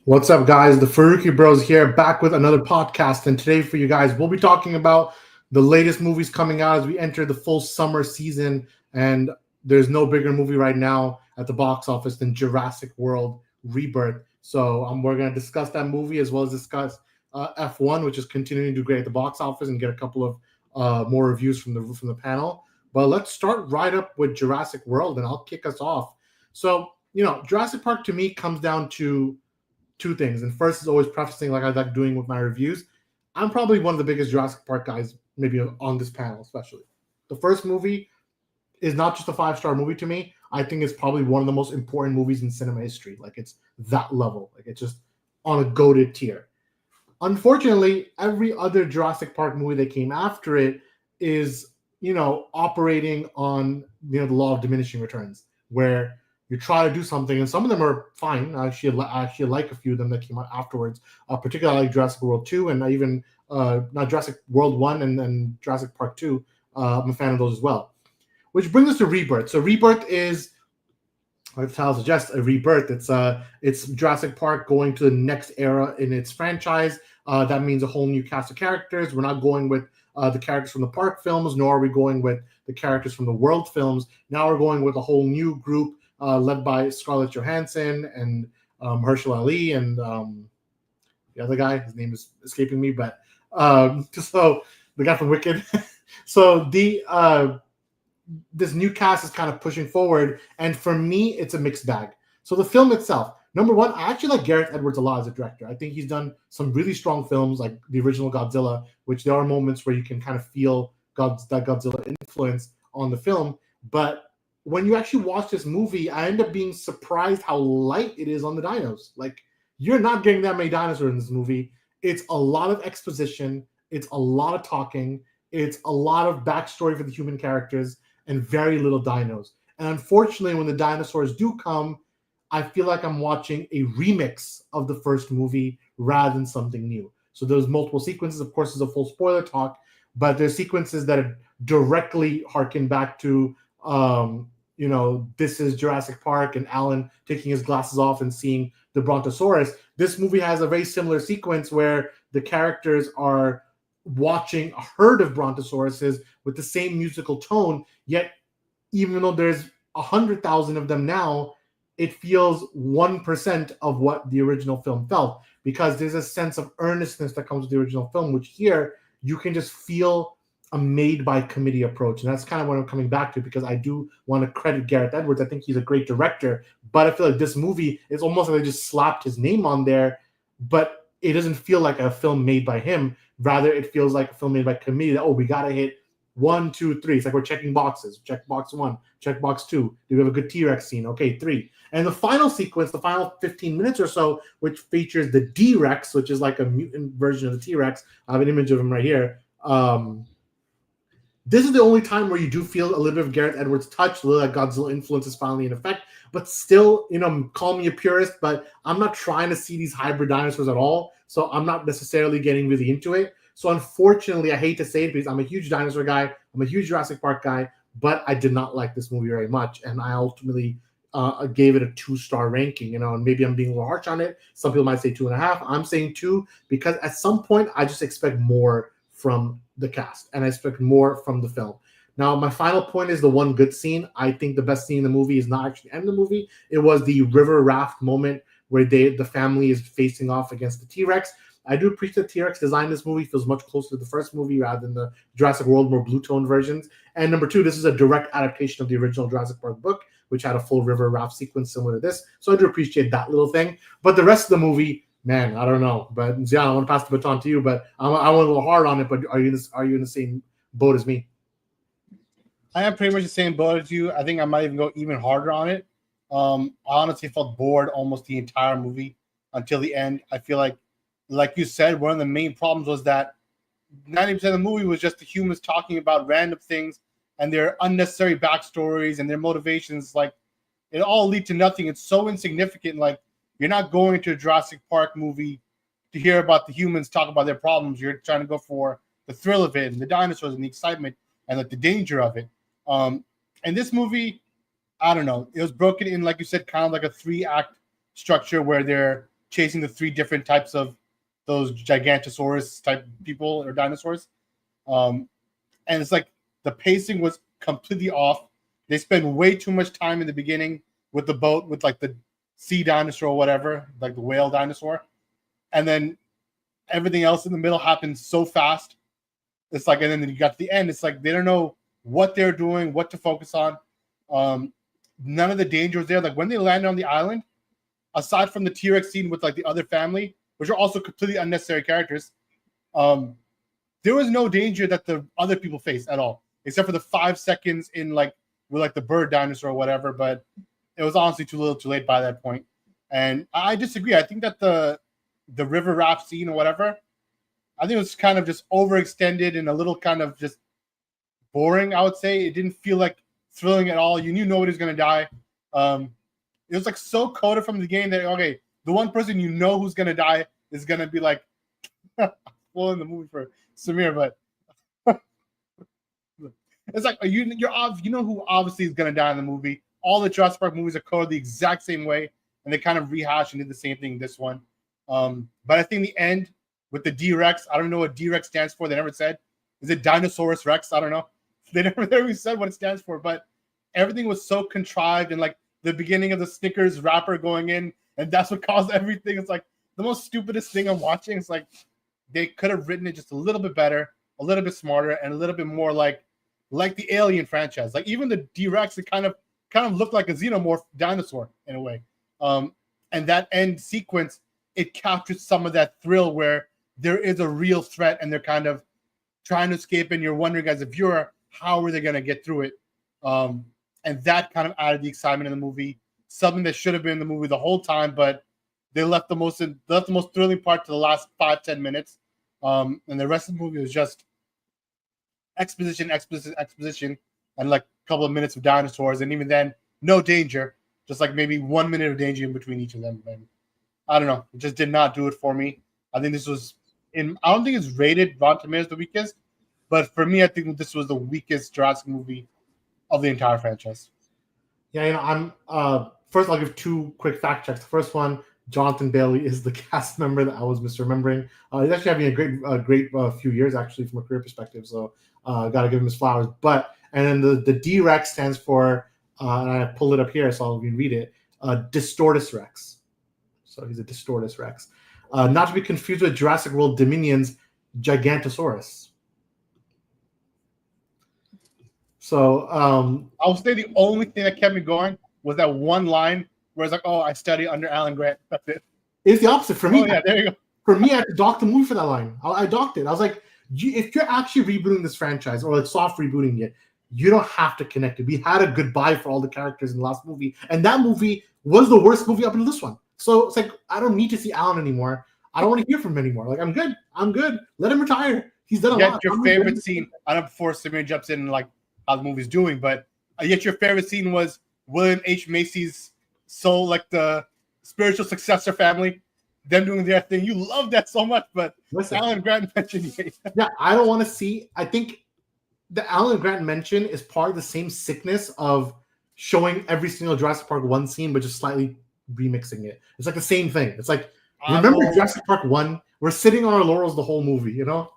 What's up, guys? The Farooqi Bros here, back with another podcast. And today, for you guys, we'll be talking about the latest movies coming out as we enter the full summer season. And there's no bigger movie right now at the box office than Jurassic World Rebirth. So we're going to discuss that movie as well as discuss F1, which is continuing to do great at the box office, and get a couple of more reviews from the panel. But let's start right up with Jurassic World, and I'll kick us off. So, Jurassic Park to me comes down to two things. And first is always prefacing, like I like doing with my reviews, I'm probably one of the biggest Jurassic Park guys, maybe on this panel, especially. The first movie is not just a 5-star movie to me. I think it's probably one of the most important movies in cinema history. Like, it's that level. Like, it's just on a goated tier. Unfortunately, every other Jurassic Park movie that came after it is, operating on, the law of diminishing returns, where you try to do something, and some of them are fine. I actually like a few of them that came out afterwards. Particularly, I like Jurassic World 2, and even not Jurassic World 1 and Jurassic Park 2. I'm a fan of those as well. Which brings us to Rebirth. So Rebirth is, like the title suggests, a rebirth. It's Jurassic Park going to the next era in its franchise. That means a whole new cast of characters. We're not going with the characters from the park films, nor are we going with the characters from the world films. Now we're going with a whole new group led by Scarlett Johansson and Herschel Ali and the other guy. His name is escaping me, but so the guy from Wicked. So this new cast is kind of pushing forward, and for me, it's a mixed bag. So the film itself, number one, I actually like Gareth Edwards a lot as a director. I think he's done some really strong films, like the original Godzilla, which there are moments where you can kind of feel that Godzilla influence on the film. But when you actually watch this movie, I end up being surprised how light it is on the dinos. Like, you're not getting that many dinosaurs in this movie. It's a lot of exposition. It's a lot of talking. It's a lot of backstory for the human characters and very little dinos. And unfortunately, when the dinosaurs do come, I feel like I'm watching a remix of the first movie rather than something new. So there's multiple sequences. Of course, it's a full spoiler talk, but there's sequences that directly harken back to this is Jurassic Park and Alan taking his glasses off and seeing the Brontosaurus. This movie has a very similar sequence where the characters are watching a herd of Brontosauruses with the same musical tone, yet even though there's 100,000 of them now, it feels 1% of what the original film felt, because there's a sense of earnestness that comes with the original film, which here you can just feel a made-by-committee approach. And that's kind of what I'm coming back to, because I do want to credit Gareth Edwards. I think he's a great director, but I feel like this movie, it's almost like they just slapped his name on there, but it doesn't feel like a film made by him. Rather, it feels like a film made by committee that, we got to hit 1, 2, 3. It's like we're checking boxes. Check box 1, check box 2. Do we have a good T-Rex scene? Okay, 3. And the final sequence, the final 15 minutes or so, which features the D-Rex, which is like a mutant version of the T-Rex. I have an image of him right here. This is the only time where you do feel a little bit of Gareth Edwards' touch, a little like Godzilla influence is finally in effect. But still, call me a purist, but I'm not trying to see these hybrid dinosaurs at all. So I'm not necessarily getting really into it. So unfortunately, I hate to say it, because I'm a huge dinosaur guy. I'm a huge Jurassic Park guy, but I did not like this movie very much. And I ultimately gave it a 2-star ranking, and maybe I'm being a little harsh on it. Some people might say 2.5. I'm saying 2, because at some point I just expect more from the cast, and I expect more from the film. Now, my final point is the one good scene. I think the best scene in the movie is not actually the end of the movie. It was the river raft moment where the family is facing off against the T-Rex. I do appreciate the T-Rex design in this movie. Feels much closer to the first movie rather than the Jurassic World, more blue-tone versions. And number 2, this is a direct adaptation of the original Jurassic Park book, which had a full river raft sequence similar to this. So I do appreciate that little thing. But the rest of the movie, man, I don't know. But Zion, I want to pass the baton to you, but I went a little hard on it. But are you in the same boat as me? I am pretty much the same boat as you. I think I might even go even harder on it. I honestly felt bored almost the entire movie until the end. I feel like you said, one of the main problems was that 90% of the movie was just the humans talking about random things and their unnecessary backstories and their motivations. Like, it all lead to nothing. It's so insignificant. Like, you're not going to a Jurassic Park movie to hear about the humans talk about their problems. You're trying to go for the thrill of it and the dinosaurs and the excitement and like the danger of it. And this movie, I don't know, it was broken in, like you said, kind of like a 3-act structure where they're chasing the 3 different types of those Gigantosaurus type people or dinosaurs. And it's like the pacing was completely off. They spend way too much time in the beginning with the boat, with like the sea dinosaur or whatever, like the whale dinosaur. And then everything else in the middle happens so fast. It's like, and then you got to the end. It's like they don't know what they're doing, what to focus on. None of the danger was there. Like when they landed on the island, aside from the T-Rex scene with like the other family, which are also completely unnecessary characters, there was no danger that the other people faced at all, except for the 5 seconds in like with like the bird dinosaur or whatever. But it was honestly too little, too late by that point. And I disagree. I think that the river raft scene or whatever, I think it was kind of just overextended and a little kind of just boring. I would say it didn't feel like thrilling at all. You knew nobody's going to die. It was like so coded from the game that okay, the one person you know who's going to die is going to be like well in the movie for Samir, but it's like you know who obviously is going to die in the movie. All the Jurassic Park movies are coded the exact same way, and they kind of rehash and did the same thing in this one. But I think the end with the D-Rex, I don't know what D-Rex stands for. They never said. Is it Dinosaurus Rex? I don't know. They never said what it stands for, but everything was so contrived, and like the beginning of the Snickers wrapper going in, and that's what caused everything. It's like the most stupidest thing I'm watching. It's like they could have written it just a little bit better, a little bit smarter, and a little bit more like the Alien franchise. Like even the D-Rex, it kind of looked like a xenomorph dinosaur in a way. And that end sequence, it captures some of that thrill where there is a real threat and they're kind of trying to escape, and you're wondering as a viewer, how are they going to get through it? And that kind of added the excitement in the movie, something that should have been in the movie the whole time, but they left the most thrilling part to the last 5-10 minutes. And the rest of the movie was just exposition, and like a couple of minutes of dinosaurs, and even then, no danger, just like maybe 1 minute of danger in between each of them. And I don't know, it just did not do it for me. I think this was I don't think it's rated Rotten Tomatoes the weakest, but for me, I think this was the weakest Jurassic movie of the entire franchise. Yeah, I'm first I'll give 2 quick fact checks. The first one, Jonathan Bailey is the cast member that I was misremembering. He's actually having a great few years actually from a career perspective, so got to give him his flowers. And then the D-Rex stands for, and I pulled it up here so I'll read it, Distortus Rex. So he's a Distortus Rex. Not to be confused with Jurassic World Dominion's Gigantosaurus. So I would say the only thing that kept me going was that one line where it's like, "Oh, I studied under Alan Grant." That's it. It's the opposite for me. Oh yeah, there you go. For me, I had to dock the movie for that line. I docked it. I was like, if you're actually rebooting this franchise or like soft rebooting it, you don't have to connect it. We had a goodbye for all the characters in the last movie, and that movie was the worst movie up until this one. So it's like I don't need to see Alan anymore. I don't want to hear from him anymore. Like I'm good. Let him retire. He's done a lot. Your favorite scene? I don't know before Samir jumps in and like how the movie's doing, but yet your favorite scene was William H. Macy's soul, like the spiritual successor family, them doing their thing. You love that so much, but Alan Grant mentioned yeah, I don't want to see. I think the Alan Grant mention is part of the same sickness of showing every single Jurassic Park 1 scene, but just slightly remixing it. It's like the same thing. It's like, remember Jurassic Park 1? We're sitting on our laurels the whole movie, you know?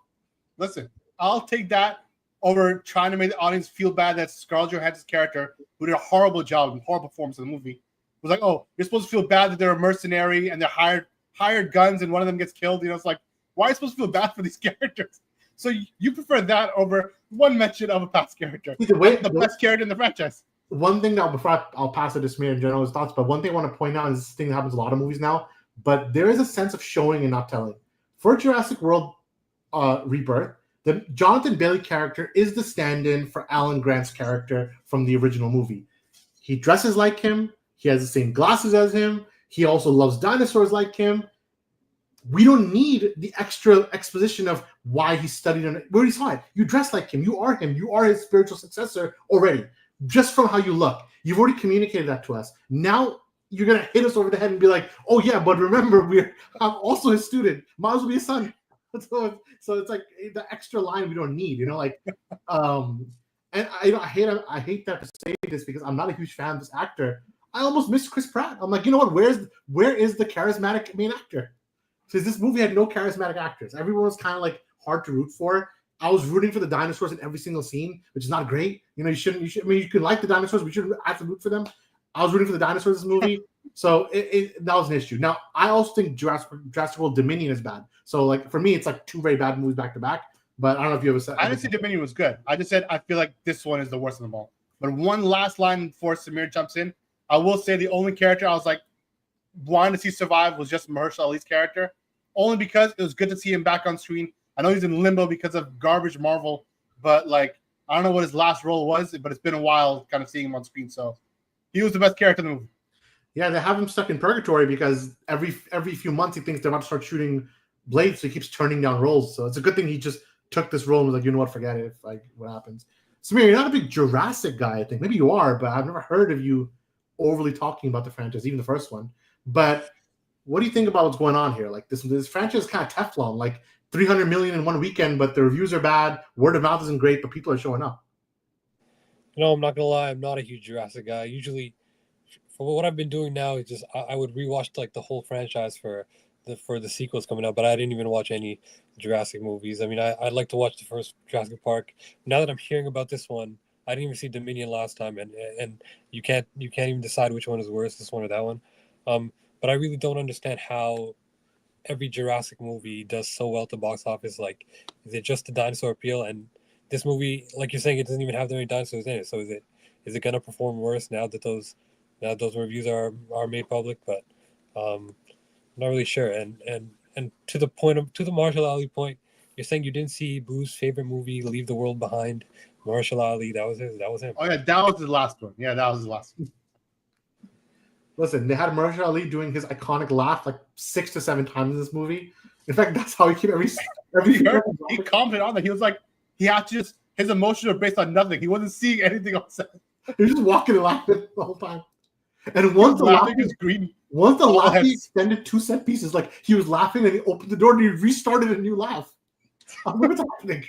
Listen, I'll take that over trying to make the audience feel bad that Scarlett Johansson's character, who did a horrible job, horrible performance in the movie, was like, oh, you're supposed to feel bad that they're a mercenary and they're hired guns and one of them gets killed. You know, it's like, why are you supposed to feel bad for these characters? So you prefer that over one mention of a past character, the best character in the franchise. One thing that before I'll pass it to Samir and general his thoughts, but one thing I want to point out is this thing that happens in a lot of movies now, but there is a sense of showing and not telling. For Jurassic World Rebirth, the Jonathan Bailey character is the stand-in for Alan Grant's character from the original movie. He dresses like him. He has the same glasses as him. He also loves dinosaurs like him. We don't need the extra exposition of why he studied. We already saw it. You dress like him. You are him. You are his spiritual successor already, just from how you look. You've already communicated that to us. Now you're going to hit us over the head and be like, oh, yeah, but remember, I'm also his student. Might as well be his son. So it's like the extra line we don't need, you know, like, and I hate that to say this because I'm not a huge fan of this actor. I almost missed Chris Pratt. I'm like, you know what? Where is the charismatic main actor? Because this movie had no charismatic actors. Everyone was kind of like hard to root for. I was rooting for the dinosaurs in every single scene, which is not great. You know, you should. I mean, you can like the dinosaurs, but you shouldn't have to root for them. I was rooting for the dinosaurs in this movie, so that was an issue. Now, I also think Jurassic World Dominion is bad. So, like, for me, it's like two very bad movies back to back. But I don't know if you ever said. I didn't say Dominion was good. I just said I feel like this one is the worst of them all. But one last line before Samir jumps in, I will say the only character I was like wanting to see survive was just Mahershala Ali's character, only because it was good to see him back on screen. I know he's in limbo because of garbage Marvel, but like I don't know what his last role was, but it's been a while kind of seeing him on screen. So he was the best character in the movie. Yeah, they have him stuck in purgatory because every few months he thinks they're about to start shooting Blade, so he keeps turning down roles. So it's a good thing he just took this role and was like, you know what, forget it. If like what happens. Samir, you're not a big Jurassic guy, I think. Maybe you are, but I've never heard of you overly talking about the franchise, even the first one. But what do you think about what's going on here? Like this franchise is kind of Teflon, like 300 million in one weekend, but the reviews are bad. Word of mouth isn't great, but people are showing up. No, I'm not gonna lie. I'm not a huge Jurassic guy. Usually, for what I've been doing now, is just I would rewatch like the whole franchise for the sequels coming out. But I didn't even watch any Jurassic movies. I mean, I'd like to watch the first Jurassic Park. Now that I'm hearing about this one, I didn't even see Dominion last time, and you can't even decide which one is worse, this one or that one. But I really don't understand how every Jurassic movie does so well at the box office. Like, is it just the dinosaur appeal? And this movie, like you're saying, it doesn't even have that many dinosaurs in it. So is it gonna perform worse now that those reviews are made public? But I'm not really sure. And to the Mahershala Ali point, you're saying you didn't see Boo's favorite movie, Leave the World Behind. Mahershala Ali, that was him. Oh yeah, that was his last one. Yeah, that was his last one. Listen, they had Mahershala Ali doing his iconic laugh like 6 to 7 times in this movie. In fact, that's how he kept He commented on that. He was like, he had to just his emotions are based on nothing. He wasn't seeing anything on set. He was just walking and laughing the whole time. And once the laughing extended 2 set pieces, like he was laughing and he opened the door and he restarted a new laugh. I don't know what's happening.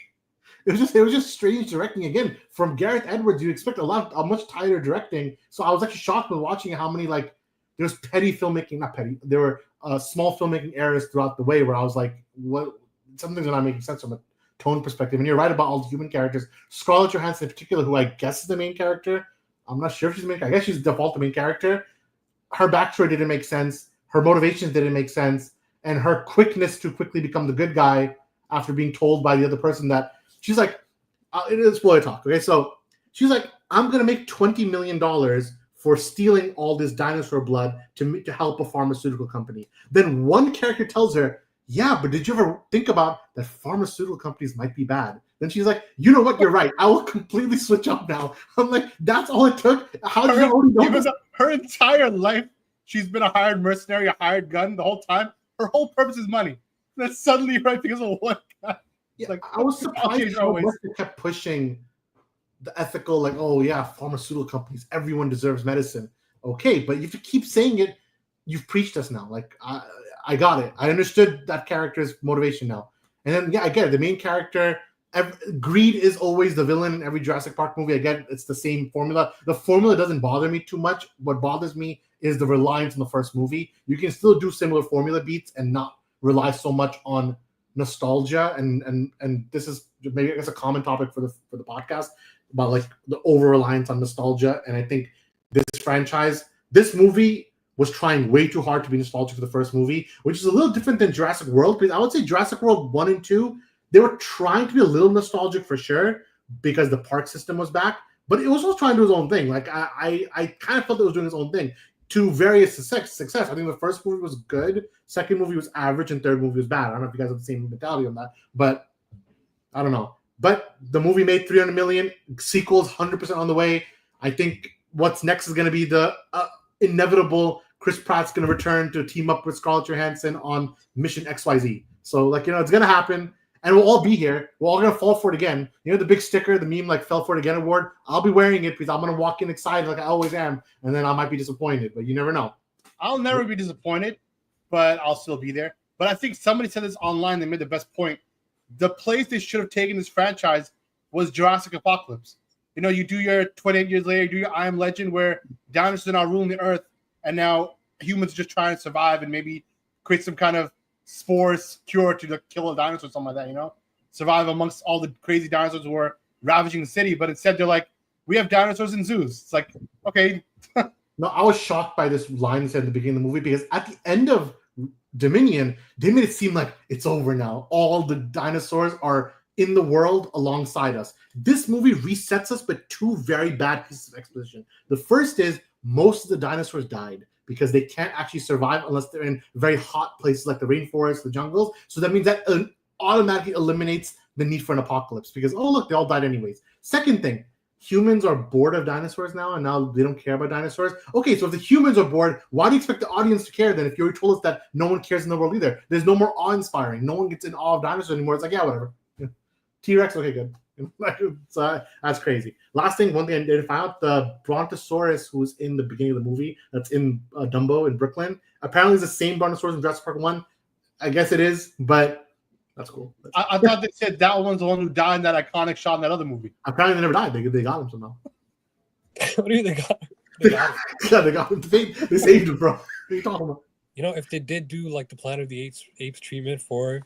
It was just strange directing again from Gareth Edwards. You expect a much tighter directing. So I was actually shocked when watching how many like there's petty filmmaking, not petty. There were small filmmaking errors throughout the way where I was like, what? Some things are not making sense from a tone perspective. And you're right about all the human characters. Scarlett Johansson in particular, who I guess is the main character. I'm not sure if she's the main. I guess she's default the main character. Her backstory didn't make sense. Her motivations didn't make sense, and her quickness to quickly become the good guy after being told by the other person that. She's like, it is spoiler talk, okay? So she's like, I'm going to make $20 million for stealing all this dinosaur blood to help a pharmaceutical company. Then one character tells her, yeah, but did you ever think about that pharmaceutical companies might be bad? Then she's like, you know what? You're right. I will completely switch up now. I'm like, that's all it took? How did you already know this? Her entire life, she's been a hired mercenary, a hired gun the whole time. Her whole purpose is money. Then suddenly, right, because of one guy. Yeah, like, I was surprised how much they kept pushing the ethical, like, oh yeah, pharmaceutical companies, everyone deserves medicine. Okay, but if you keep saying it, you've preached us now. Like, I got it. I understood that character's motivation now. And then, yeah, I get it. The main character, greed is always the villain in every Jurassic Park movie. I get it. It's the same formula. The formula doesn't bother me too much. What bothers me is the reliance on the first movie. You can still do similar formula beats and not rely so much on nostalgia, and this is maybe I guess a common topic for the podcast about like the over reliance on nostalgia. And I think this movie was trying way too hard to be nostalgic for the first movie, which is a little different than Jurassic World, because I would say Jurassic World 1 and 2, they were trying to be a little nostalgic for sure because the park system was back, but it was also trying to do its own thing. Like I kind of felt it was doing its own thing to various success. I think the first movie was good, second movie was average, and third movie was bad. I don't know if you guys have the same mentality on that, but I don't know. But the movie made 300 million, sequels 100% on the way. I think what's next is going to be the inevitable Chris Pratt's going to return to team up with Scarlett Johansson on Mission XYZ. So, like, you know, it's going to happen, and we'll all be here. We're all going to fall for it again. You know, the big sticker, the meme, like, fell for it again award. I'll be wearing it because I'm going to walk in excited like I always am, and then I might be disappointed, but you never know. I'll never be disappointed, but I'll still be there. But I think somebody said this online. They made the best point. The place they should have taken this franchise was Jurassic Apocalypse. you do your 28 years later, you do your I Am Legend, where dinosaurs are now ruling the earth, and now humans are just trying to survive and maybe create some kind of spores cure to kill a dinosaur or something like that, survive amongst all the crazy dinosaurs who are ravaging the city. But instead, they're like, we have dinosaurs in zoos. It's like, okay. No, I was shocked by this line said at the beginning of the movie, because at the end of Dominion, they made it seem like it's over now. All the dinosaurs are in the world alongside us. This movie resets us with two very bad pieces of exposition. The first is most of the dinosaurs died because they can't actually survive unless they're in very hot places like the rainforest, the jungles. So that means that automatically eliminates the need for an apocalypse, because, oh, look, they all died anyways. Second thing, humans are bored of dinosaurs now, and now they don't care about dinosaurs. Okay, so if the humans are bored, why do you expect the audience to care then if you already told us that no one cares in the world either? There's no more awe-inspiring. No one gets in awe of dinosaurs anymore. It's like, yeah, whatever. T-Rex, okay, good. So that's crazy. Last thing, one thing I did find out, the Brontosaurus who's in the beginning of the movie, that's in Dumbo in Brooklyn, apparently it's the same Brontosaurus in Jurassic Park 1. I guess it is, but that's cool. I thought they said that one's the one who died in that iconic shot in that other movie. Apparently they never died. They got him somehow. What do you think? They got him. Yeah, they got him. They saved him, bro. What are you talking about? If they did do like the Planet of the Apes treatment for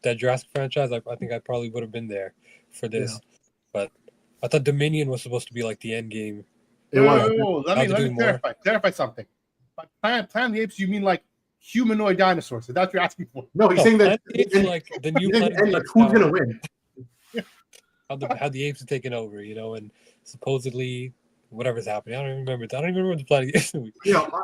that Jurassic franchise, I think I probably would have been there for this. Yeah. But I thought Dominion was supposed to be like the end game. Let me clarify something. By Planet of the Apes, you mean like humanoid dinosaurs? So that's what you're asking for. No, he's saying that it's like the new Planet of the Apes. Who's gonna win? How the apes are taking over, and supposedly whatever's happening. I don't even remember the Planet of the Apes movie.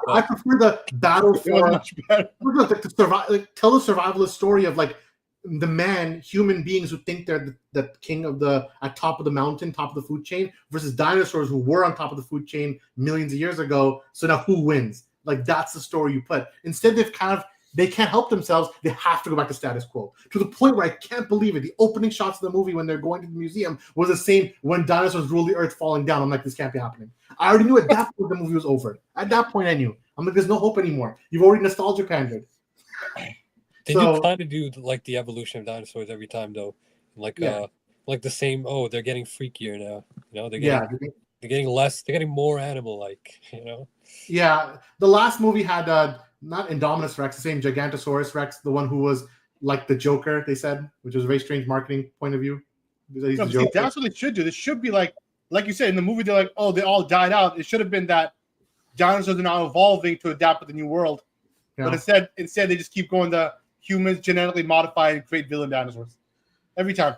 I prefer the battle for to survive. Like, tell the survivalist story of like the human beings who think they're the king of at top of the mountain, top of the food chain, versus dinosaurs who were on top of the food chain millions of years ago. So now who wins? Like, that's the story you put. Instead, they can't help themselves. They have to go back to status quo, to the point where I can't believe it. The opening shots of the movie when they're going to the museum was the same when dinosaurs rule the earth falling down. I'm like, this can't be happening. I already knew at that point the movie was over. At that point, I knew. I'm like, there's no hope anymore. You've already nostalgia pandered. They do kind of do like the evolution of dinosaurs every time, though. Like the same. Oh, they're getting freakier now. They're getting less. They're getting more animal-like. Yeah, the last movie had not Indominus Rex, the same Gigantosaurus Rex, the one who was like the Joker. They said, which was a very strange marketing point of view. That's what they should do. This should be like you said in the movie. They're like, oh, they all died out. It should have been that dinosaurs are now evolving to adapt with the new world. Yeah. But instead, they just keep going to humans genetically modify and create villain dinosaurs every time.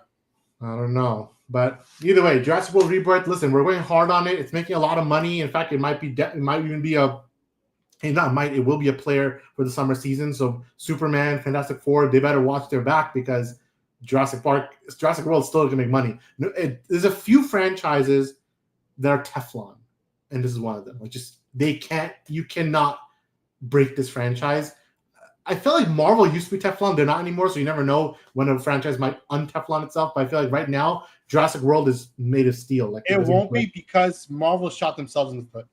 I don't know, but either way, Jurassic World Rebirth. Listen, we're going hard on it. It's making a lot of money. In fact, it might even be it will be a player for the summer season. So Superman, Fantastic Four, they better watch their back, because Jurassic World is still going to make money. There's a few franchises that are Teflon, and this is one of them. You cannot break this franchise. I feel like Marvel used to be Teflon. They're not anymore, so you never know when a franchise might un-Teflon itself. But I feel like right now, Jurassic World is made of steel. Like, it won't be, because Marvel shot themselves in the foot.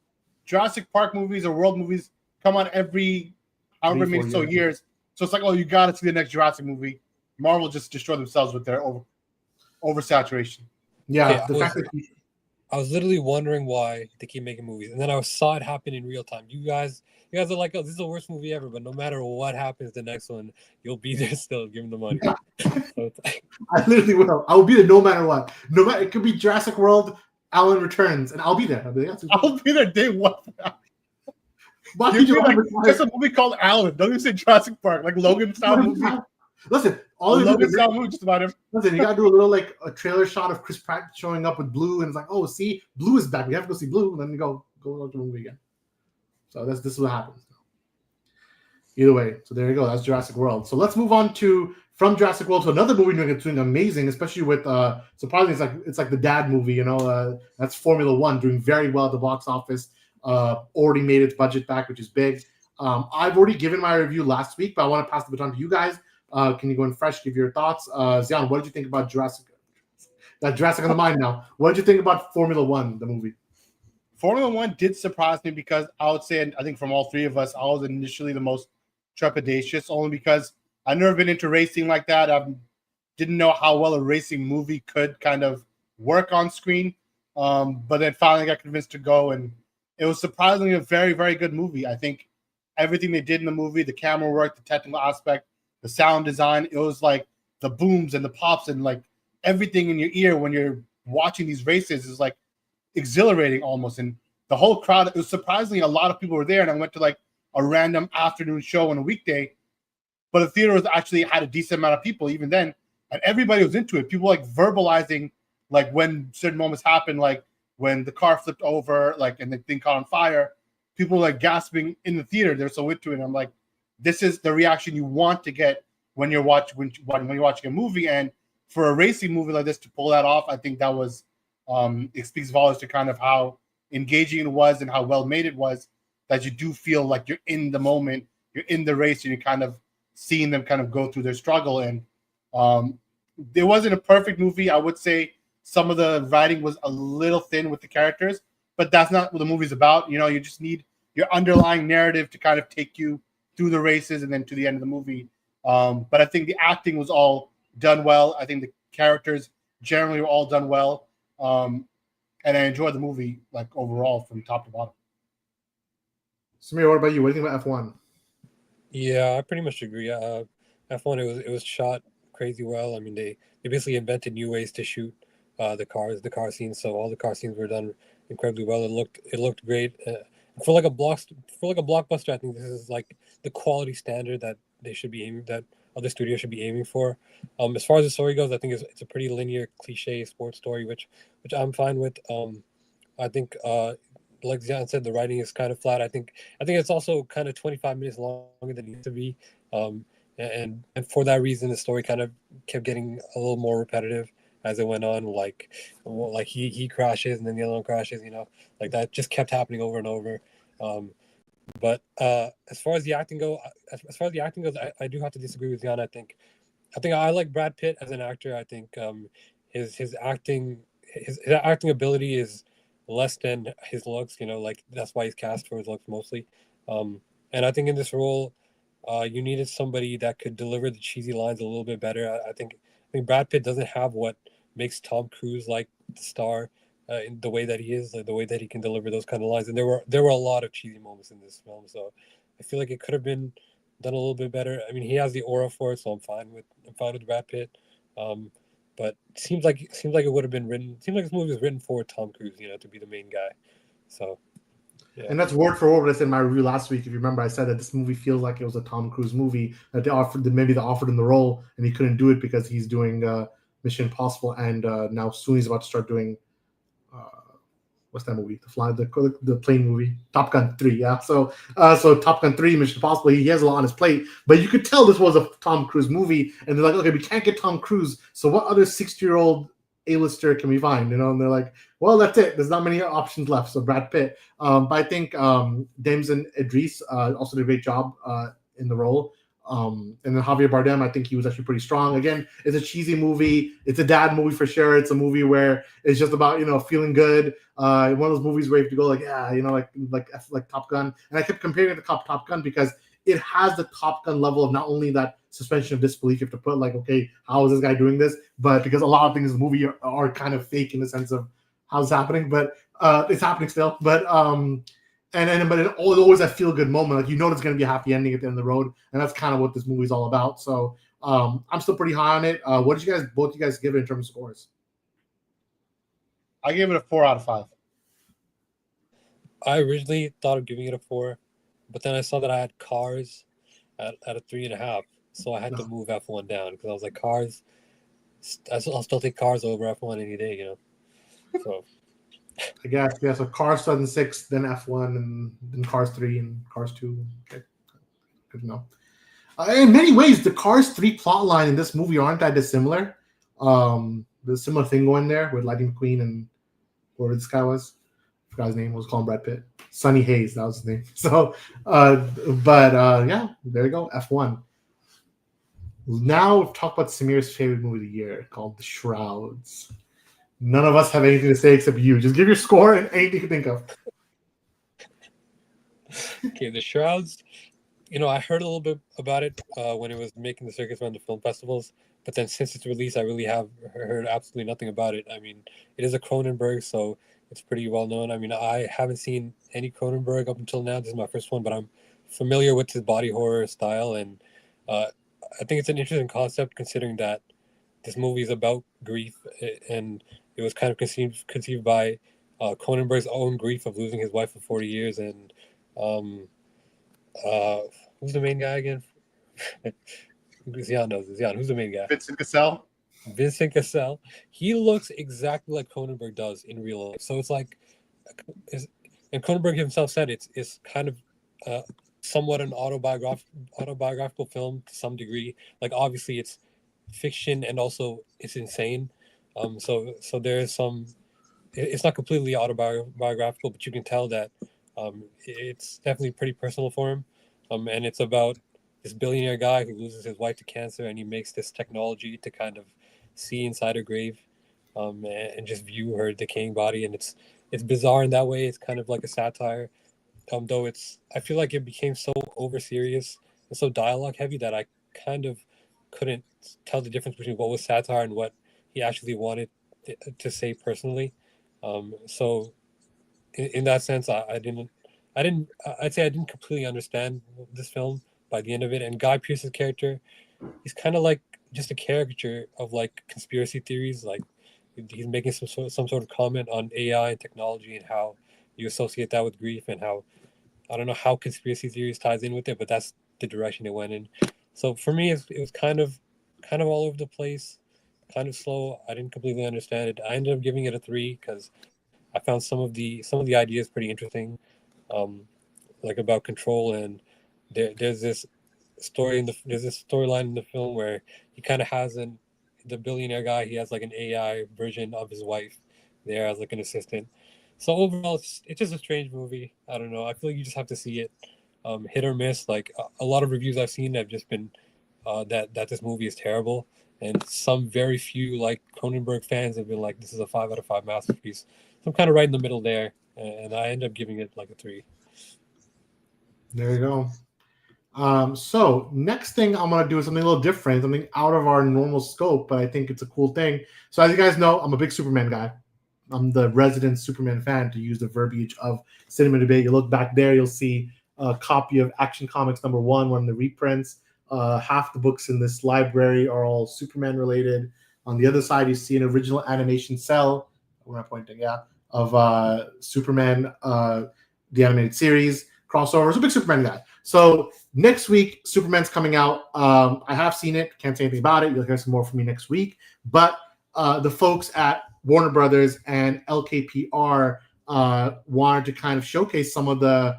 Jurassic Park movies or World movies come out every however many years. So it's like, oh, you got to see the next Jurassic movie. Marvel just destroyed themselves with their oversaturation. Yeah, I was literally wondering why they keep making movies, and then I saw it happen in real time. You guys are like, oh, this is the worst movie ever, but no matter what happens, the next one, you'll be there still, give them the money. So I literally will. I will be there no matter what. No matter, it could be Jurassic World, Alan Returns, and I'll be there. I'll be there day one. There's a movie called Alan. Don't even say Jurassic Park, like Logan style movie. Listen, Logan style movie just about him. Listen, you gotta do a little a trailer shot of Chris Pratt showing up with Blue, and it's like, oh, see, Blue is back. We have to go see Blue, and then we go to the movie again. So this is what happens. Either way, so there you go. That's Jurassic World. So let's move on from Jurassic World to another movie doing amazing, especially with surprisingly it's like the dad movie. That's Formula One, doing very well at the box office. Already made its budget back, which is big. I've already given my review last week, but I want to pass the baton to you guys. Can you go in fresh, give your thoughts? Zion, what did you think about Jurassic? That Jurassic on the mind now. What did you think about Formula One, the movie? Formula One did surprise me, because I would say, I think from all three of us, I was initially the most trepidatious, only because I've never been into racing like that. I didn't know how well a racing movie could kind of work on screen. but then finally got convinced to go, and it was surprisingly a very, very good movie. I think everything they did in the movie, the camera work, the technical aspect, the sound design, it was like the booms and the pops and like everything in your ear when you're watching these races is like exhilarating almost. And the whole crowd, it was surprisingly a lot of people were there. And I went to like a random afternoon show on a weekday, but the theater was actually had a decent amount of people even then, and everybody was into it. People like verbalizing like when certain moments happened, like when the car flipped over, like and the thing caught on fire. People like gasping in the theater. They're so into it. And I'm like, this is the reaction you want to get when you're watching when you're watching a movie. And for a racing movie like this to pull that off, I think that was it speaks volumes to kind of how engaging it was and how well made it was, that you do feel like you're in the moment, you're in the race, and you're kind of seeing them kind of go through their struggle. And there wasn't a perfect movie. I would say some of the writing was a little thin with the characters, but that's not what the movie's about. You know, you just need your underlying narrative to kind of take you through the races and then to the end of the movie. But I think the acting was all done well. I think the characters generally were all done well. And I enjoyed the movie like overall from top to bottom. Samir, what about you? What do you think about F1? Yeah, I pretty much agree. F1, it was shot crazy well. I mean, they basically invented new ways to shoot the car scenes. So all the car scenes were done incredibly well. It looked great. For like a blockbuster, I think this is like the quality standard that other studios should be aiming for. As far as the story goes, I think it's a pretty linear, cliche sports story, which I'm fine with. I think like Zion said, the writing is kind of flat. I think it's also kind of 25 minutes longer than it needs to be. And for that reason, the story kind of kept getting a little more repetitive as it went on. Like he crashes and then the other one crashes. You know, like that just kept happening over and over. But as far as the acting goes, I do have to disagree with Zion. I think I like Brad Pitt as an actor. I think his acting ability is less than his looks. You know, like that's why he's cast for his looks mostly. And I think in this role, you needed somebody that could deliver the cheesy lines a little bit better. I think Brad Pitt doesn't have what makes Tom Cruise like the star in the way that he is, like the way that he can deliver those kind of lines. And there were a lot of cheesy moments in this film, so I feel like it could have been done a little bit better. I mean, he has the aura for it, so I'm fine with Brad Pitt. But it seems like it would have been written. Seems like this movie was written for Tom Cruise, you know, to be the main guy. So. Yeah. And that's word for word what I said in my review last week. If you remember, I said that this movie feels like it was a Tom Cruise movie, that they offered him the role and he couldn't do it because he's doing Mission Impossible, and now soon he's about to start doing what's that movie? The plane movie, Top Gun 3. Yeah, so Top Gun 3, Mission Impossible. He has a lot on his plate, but you could tell this was a Tom Cruise movie, and they're like, okay, we can't get Tom Cruise, so what other 60-year-old A-lister can we find? You know, and they're like, well, that's it. There's not many options left. So Brad Pitt. But I think Damson Idris also did a great job in the role. And then Javier Bardem, I think he was actually pretty strong. Again, it's a cheesy movie. It's a dad movie for sure. It's a movie where it's just about, you know, feeling good. One of those movies where you have to go like, yeah, you know, like Top Gun. And I kept comparing it to Top Gun because it has the Top Gun level of not only that suspension of disbelief you have to put, like, okay, how is this guy doing this? But because a lot of things in the movie are kind of fake in the sense of how it's happening, but it's happening still. But but it always that feel good moment, like you know it's going to be a happy ending at the end of the road, and that's kind of what this movie's all about. So I'm still pretty high on it. What did both you guys give it in terms of scores? I gave it a 4 out of 5. I originally thought of giving it a 4, but then I saw that I had Cars at a 3.5, so I had to move F1 down because I was like, Cars. I'll still take Cars over F1 any day, you know. So I guess, yeah. So Cars 2006, then F1, and then Cars 3 and Cars 2. Okay, good to know. In many ways, the Cars 3 plot line in this movie aren't that dissimilar. There's a similar thing going there with Lightning McQueen and whoever this guy was. I forgot his name. Was calling Brad Pitt. Sonny Hayes, that was his name. So, yeah, there you go. F1. Now we've talked about Samir's favorite movie of the year, called The Shrouds. None of us have anything to say except you. Just give your score and anything you think of. Okay, The Shrouds. You know, I heard a little bit about it when it was making the circus around the film festivals, but then since its release, I really have heard absolutely nothing about it. I mean, it is a Cronenberg, so it's pretty well known. I mean, I haven't seen any Cronenberg up until now. This is my first one, but I'm familiar with his body horror style, and uh, I think it's an interesting concept considering that this movie is about grief, and it was kind of conceived by Cronenberg's own grief of losing his wife for 40 years, and um, uh, who's the main guy again? Zion knows it. Zion, who's the main guy? Vincent Cassell. Vincent Cassell. He looks exactly like Cronenberg does in real life. So it's like, and Cronenberg himself said it's kind of somewhat an autobiographical film to some degree. Like obviously it's fiction and also it's insane. So there is some. It's not completely autobiographical, but you can tell that it's definitely pretty personal for him. And it's about this billionaire guy who loses his wife to cancer, and he makes this technology to kind of see inside her grave, and just view her decaying body. And it's bizarre in that way. It's kind of like a satire, though I feel like it became so over serious and so dialogue heavy that I kind of couldn't tell the difference between what was satire and what he actually wanted to say personally. So in that sense, I'd say I didn't completely understand this film by the end of it. And Guy Pearce's character, he's kind of like just a caricature of like conspiracy theories. Like he's making some sort of comment on AI and technology and how you associate that with grief, and how I don't know how conspiracy theories ties in with it, but that's the direction it went in. So for me, it was kind of all over the place, kind of slow. I didn't completely understand it. I ended up giving it a 3 because I found some of the ideas pretty interesting, like about control. And there's this storyline in the film where he kind of has the billionaire guy. He has like an AI version of his wife there as like an assistant. So overall, it's just a strange movie. I don't know. I feel like you just have to see it, hit or miss. Like a lot of reviews I've seen have just been that this movie is terrible, and some very few like Cronenberg fans have been like, this is a 5 out of 5 masterpiece. So I'm kind of right in the middle there, and I end up giving it like a 3. There you go. So next thing I'm gonna do is something a little different, something out of our normal scope, but I think it's a cool thing. So as you guys know, I'm a big Superman guy. I'm the resident Superman fan, to use the verbiage of Cinema Debate. You look back there, you'll see a copy of Action Comics #1, one of the reprints. Half the books in this library are all Superman related. On the other side, you see an original animation cell. Where am I pointing? Yeah, of Superman, the animated series crossover. So big Superman guy. So next week, Superman's coming out. I have seen it. Can't say anything about it. You'll hear some more from me next week. But the folks at Warner Brothers and LKPR wanted to kind of showcase some of the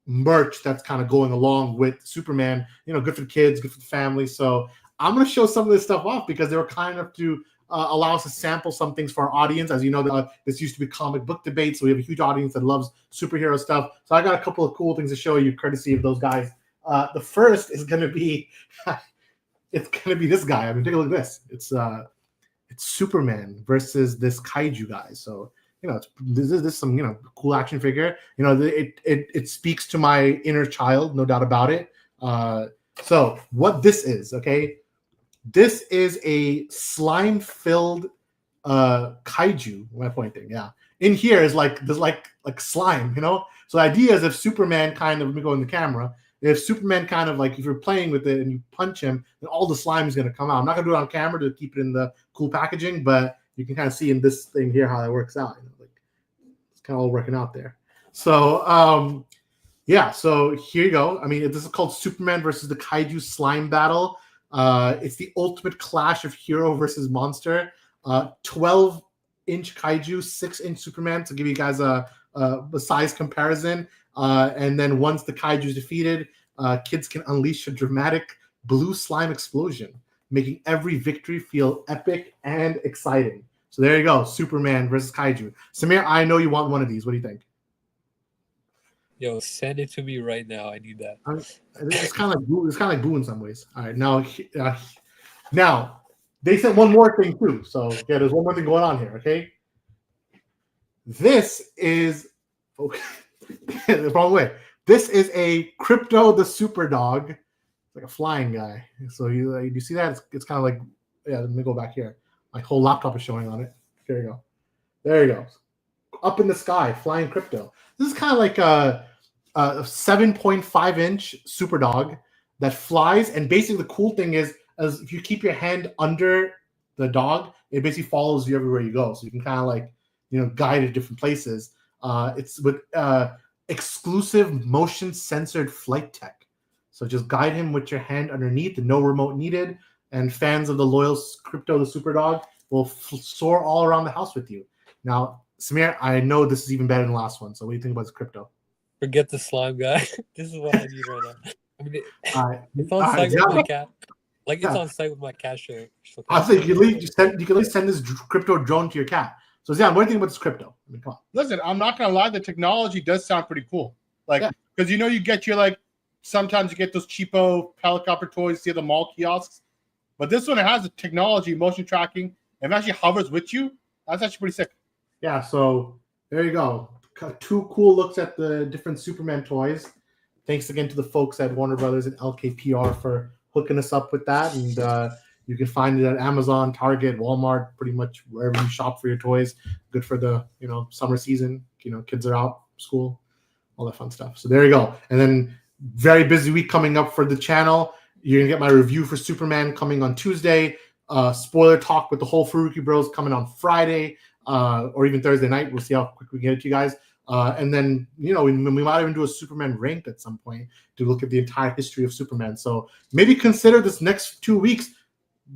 merch that's kind of going along with Superman. You know, good for the kids, good for the family. So I'm going to show some of this stuff off because they were kind enough to allow us to sample some things for our audience. As you know, this used to be comic book debate, so we have a huge audience that loves superhero stuff. So I got a couple of cool things to show you, courtesy of those guys. The first is going to be, it's going to be this guy. I mean, take a look at this. It's Superman versus this kaiju guy. So you know, this is some cool action figure. You know, it speaks to my inner child, no doubt about it. So what this is, okay? This is a slime-filled kaiju. What am I pointing? Yeah. In here is like there's like slime, you know. So the idea is if Superman kind of, let me go in the camera. If Superman kind of like, if you're playing with it and you punch him, then all the slime is going to come out. I'm not going to do it on camera to keep it in the cool packaging, but you can kind of see in this thing here how that works out. You know, like it's kind of all working out there. So yeah, so here you go. I mean, this is called Superman versus the Kaiju Slime Battle. It's the ultimate clash of hero versus monster. 12-inch kaiju, 6-inch Superman, to give you guys a size comparison. And then once the kaiju is defeated, kids can unleash a dramatic blue slime explosion, making every victory feel epic and exciting. So there you go, Superman versus kaiju. Samir, I know you want one of these. What do you think? Yo, send it to me right now. I need that. It's kind of like Boo in some ways. All right, now they said one more thing too. So yeah, there's one more thing going on here. Okay, this is the wrong way. This is a Crypto the Super Dog. It's like a flying guy. So you see that it's kind of like Yeah, let me go back here. My whole laptop is showing on it. Here you go. There you go. Up in the sky, flying crypto. This is kind of like a 7.5-inch super dog that flies. And basically, the cool thing is, as if you keep your hand under the dog, it basically follows you everywhere you go. So you can kind of like, guide it different places. It's with exclusive motion censored flight tech. So just guide him with your hand underneath, and no remote needed. And fans of the loyal crypto, the super dog, will soar all around the house with you. Now, Samir, I know this is even better than the last one. So what do you think about this crypto? Forget the slime guy. This is what I need right now. I mean, it's on site with my cat. Like, it's on site with my cat show. I think you can at least send this crypto drone to your cat. So, Zion, what do you think about this crypto? I mean, come on. Listen, I'm not gonna lie. The technology does sound pretty cool. Like, because you get your sometimes you get those cheapo helicopter toys, see at the mall kiosks. But this one, it has the technology, motion tracking, and it actually hovers with you. That's actually pretty sick. Yeah, so there you go. 2 cool looks at the different Superman toys. Thanks again to the folks at Warner Brothers and LKPR for hooking us up with that. And you can find it at Amazon, Target, Walmart, pretty much wherever you shop for your toys. Good for the summer season. Kids are out, school, all that fun stuff. So there you go. And then very busy week coming up for the channel. You're gonna get my review for Superman coming on Tuesday. Spoiler talk with the whole Farooqi Bros coming on Friday or even Thursday night. We'll see how quick we get it to you guys. And then we might even do a Superman ranked at some point to look at the entire history of Superman. So maybe consider this next 2 weeks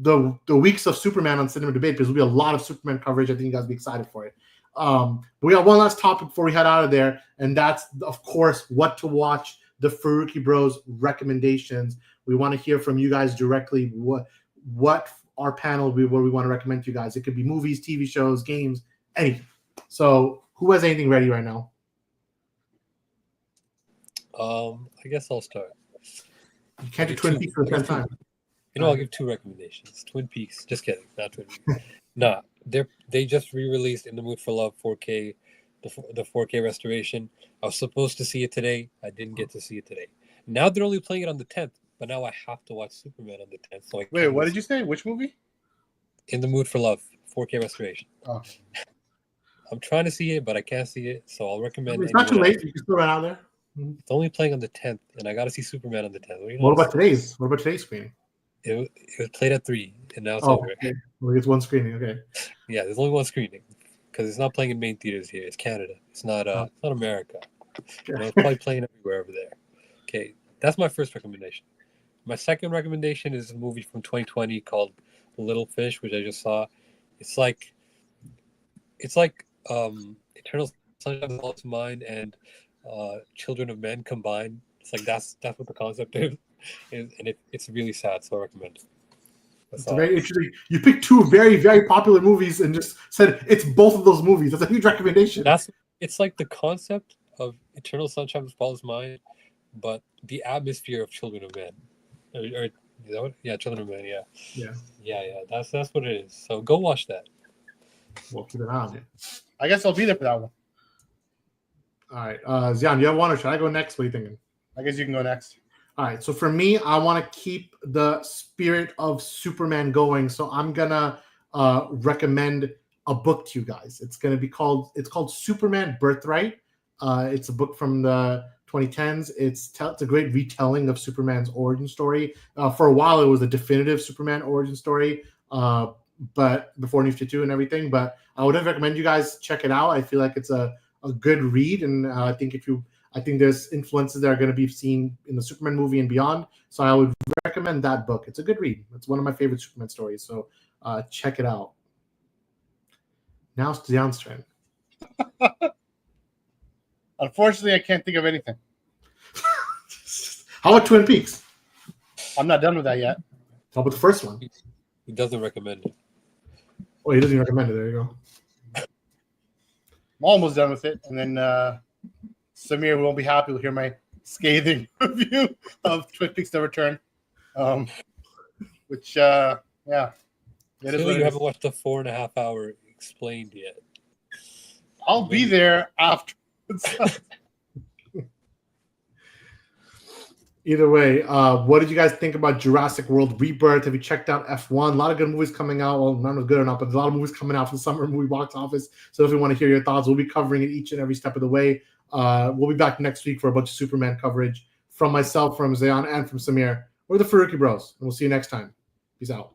the weeks of Superman on Cinema Debate, because there'll be a lot of Superman coverage. I think you guys will be excited for it. But we got one last topic before we head out of there, and that's, of course, what to watch, the Farooqi Bros recommendations. We want to hear from you guys directly what our panel where we want to recommend to you guys. It could be movies, TV shows, games, anything. So who has anything ready right now? I guess I'll start. You can't do Twin Peaks for the 10th time. I'll give 2 recommendations. Twin Peaks. Just kidding. Not Twin Peaks. Nah, they just re-released In the Mood for Love 4K, the 4K restoration. I was supposed to see it today. I didn't get to see it today. Now they're only playing it on the 10th, but now I have to watch Superman on the 10th. So wait, what did you say? Which movie? In the Mood for Love 4K restoration. Oh. I'm trying to see it, but I can't see it, so I'll recommend. It's not too late. You can still run out there. It's only playing on the 10th, and I got to see Superman on the 10th. What about today's? What about today's screening? It was played at 3, and now it's over. Okay. Well, it's one screening. Okay. Yeah, there's only one screening because it's not playing in main theaters here. It's Canada. It's not America. It's probably playing everywhere over there. Okay, that's my first recommendation. My second recommendation is a movie from 2020 called Little Fish, which I just saw. It's like Eternal Sunshine of the Spotless Mind and Children of Men combined. It's like that's what the concept is. And it's really sad, so I recommend it. It's very interesting. You picked 2 very, very popular movies and just said it's both of those movies. That's a huge recommendation. It's like the concept of Eternal Sunshine of the Spotless Mind, but the atmosphere of Children of Men. Or is that what? Yeah, Children of Men. Yeah. That's what it is. So go watch that. We'll keep an eye on it. I guess I'll be there for that one. All right, Zion, you have one, or should I go next? What are you thinking? I guess you can go next. All right, so for me, I want to keep the spirit of Superman going. So I'm gonna recommend a book to you guys. It's called Superman Birthright. It's a book from the 2010s. It's a great retelling of Superman's origin story. For a while, it was a definitive Superman origin story, but before New 52 and everything. But I would recommend you guys check it out. I feel like it's a good read, and I think there's influences that are going to be seen in the Superman movie and beyond. So I would recommend that book. It's a good read. It's one of my favorite Superman stories. So check it out. Now it's Zion's turn. Unfortunately, I can't think of anything. How about Twin Peaks? I'm not done with that yet. How about the first one? He doesn't recommend it. Oh, he doesn't recommend it. There you go. I'm almost done with it. And then Samir won't be happy to hear my scathing review of Twin Peaks: The Return. Which, yeah. Clearly, you haven't watched the 4.5-hour explained yet. I'll be there after. Either way, what did you guys think about Jurassic World Rebirth? Have you checked out F1? A lot of good movies coming out. Well, none as good or not, but there's a lot of movies coming out for the summer movie box office. So if you want to hear your thoughts, we'll be covering it each and every step of the way. We'll be back next week for a bunch of Superman coverage from myself, from Zayan, and from Samir. We're the Farooqi Bros, and we'll see you next time. Peace out.